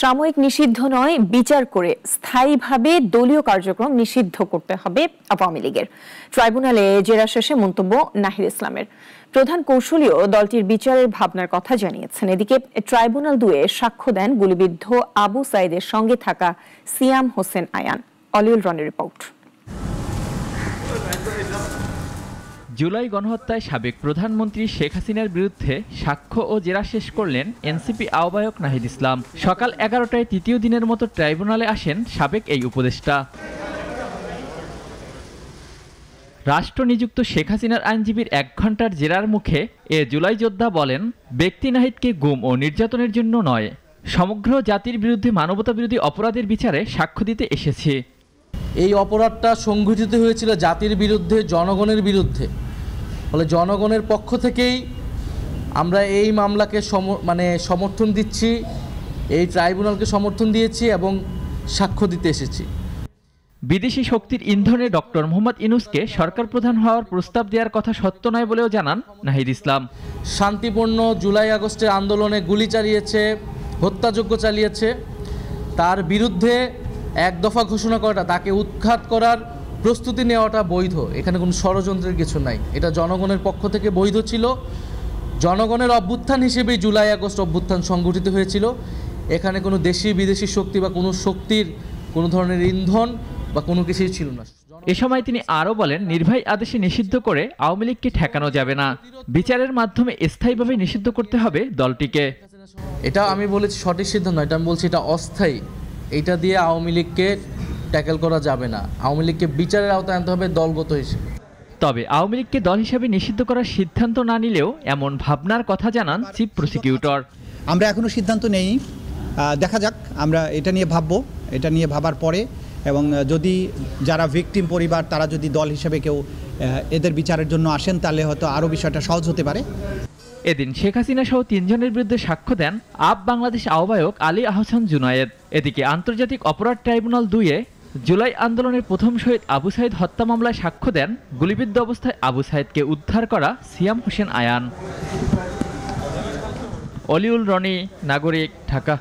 সাময়িক নিষিদ্ধ নয়, বিচার করে স্থায়ীভাবে দলীয় কার্যক্রম নিষিদ্ধ করতে হবে আওয়ামী লীগের। ট্রাইব্যুনালে জেরা শেষে মন্তব্য নাহিদ ইসলামের। প্রধান কৌশলীও দলটির বিচারের ভাবনার কথা জানিয়েছেন। এদিকে ট্রাইব্যুনাল 2-এ সাক্ষ্য দেন গুলিবিদ্ধ আবু সাইদের সঙ্গে থাকা সিয়াম হোসেন আয়ান। অলিউল রনির রিপোর্ট। জুলাই গণহত্যায় সাবেক প্রধানমন্ত্রী শেখ হাসিনার বিরুদ্ধে সাক্ষ্য ও জেরা শেষ করলেন এনসিপি আহ্বায়ক নাহিদ ইসলাম। সকাল 11টায় তৃতীয় দিনের মতো ট্রাইব্যুনালে আসেন সাবেক এই উপদেষ্টা। রাষ্ট্রনিযুক্ত শেখ হাসিনার আইনজীবীর 1 ঘণ্টার জেরার মুখে এ জুলাই যোদ্ধা বলেন, ব্যক্তি নাহিদকে গুম ও নির্যাতনের জন্য নয়, সমগ্র জাতির বিরুদ্ধে মানবতাবিরোধী অপরাধের বিচারে সাক্ষ্য দিতে এসেছি। এই অপরাধটা সংঘটিত হয়েছিল জাতির বিরুদ্ধে, জনগণের বিরুদ্ধে। ফলে জনগণের পক্ষ থেকেই আমরা এই মামলাকে সমর্থন দিচ্ছি, এই ট্রাইব্যুনালকে সমর্থন দিয়েছি এবং সাক্ষ্য দিতে এসেছি। বিদেশি শক্তির ইন্ধনে ডক্টর মোহাম্মদ ইউনূসকে সরকার প্রধান হওয়ার প্রস্তাব দেওয়ার কথা সত্য নয় বলেও জানান নাহিদ ইসলাম। শান্তিপূর্ণ জুলাই আগস্টের আন্দোলনে গুলি চালিয়েছে, হত্যাযজ্ঞ চালিয়েছে, তার বিরুদ্ধে এক দফা ঘোষণা করাটা, তাকে উৎখাত করার প্রস্তুতি নেওয়াটা বৈধ। এখানে কোনো ষড়যন্ত্রের কিছু নাই। এটা জনগণের পক্ষ থেকে বৈধ ছিল। জনগণের অভ্যুত্থান হিসেবেই জুলাই আগস্ট অভ্যুত্থান সংগঠিত হয়েছিল। এখানে কোনো দেশি বিদেশি শক্তি বা কোনো শক্তির কোনো ধরনের ইন্ধন বা কোনো কিছুই ছিল না। এ সময় তিনি আরও বলেন, নির্বাহী আদেশে নিষিদ্ধ করে আওয়ামী লীগকে ঠেকানো যাবে না, বিচারের মাধ্যমে স্থায়ীভাবে নিষিদ্ধ করতে হবে দলটিকে। এটা আমি বলেছি সঠিক সিদ্ধান্ত, এটা আমি বলছি এটা অস্থায়ী। এইটা দিয়ে আওয়ামী লীগকে ট্যাকেল করা যাবে না। আওয়ামী লীগকে বিচারের আওতায় আনতে হবে দলগত হিসেবে। তবে আওয়ামী লীগকে দল হিসেবে নিষিদ্ধ করার সিদ্ধান্ত না নিলেও এমন ভাবনার কথা জানান চিফ প্রসিকিউটর। আমরা এখনো সিদ্ধান্ত নেই, দেখা যাক, আমরা এটা নিয়ে ভাববো। এটা নিয়ে ভাবার পরে এবং যদি যারা ভিকটিম পরিবার তারা যদি দল হিসেবে কেউ এদের বিচারের জন্য আসেন, তাহলে হয়তো আরও বিষয়টা সহজ হতে পারে। এদিন শেখ হাসিনা সহ 3 জনের বিরুদ্ধে সাক্ষ্য দেন আপ বাংলাদেশ আহ্বায়ক আলী আহসান জুনায়েদ। এদিকে আন্তর্জাতিক অপরাধ ট্রাইব্যুনাল 2-এ জুলাই আন্দোলনের প্রথম শহীদ আবু সাইদ হত্যা মামলায় সাক্ষ্য দেন গুলিবিদ্ধ অবস্থায় আবু সাইদকে উদ্ধার করা সিয়াম হোসেন আয়ান। অলিউল রনি, নাগরিক, ঢাকা।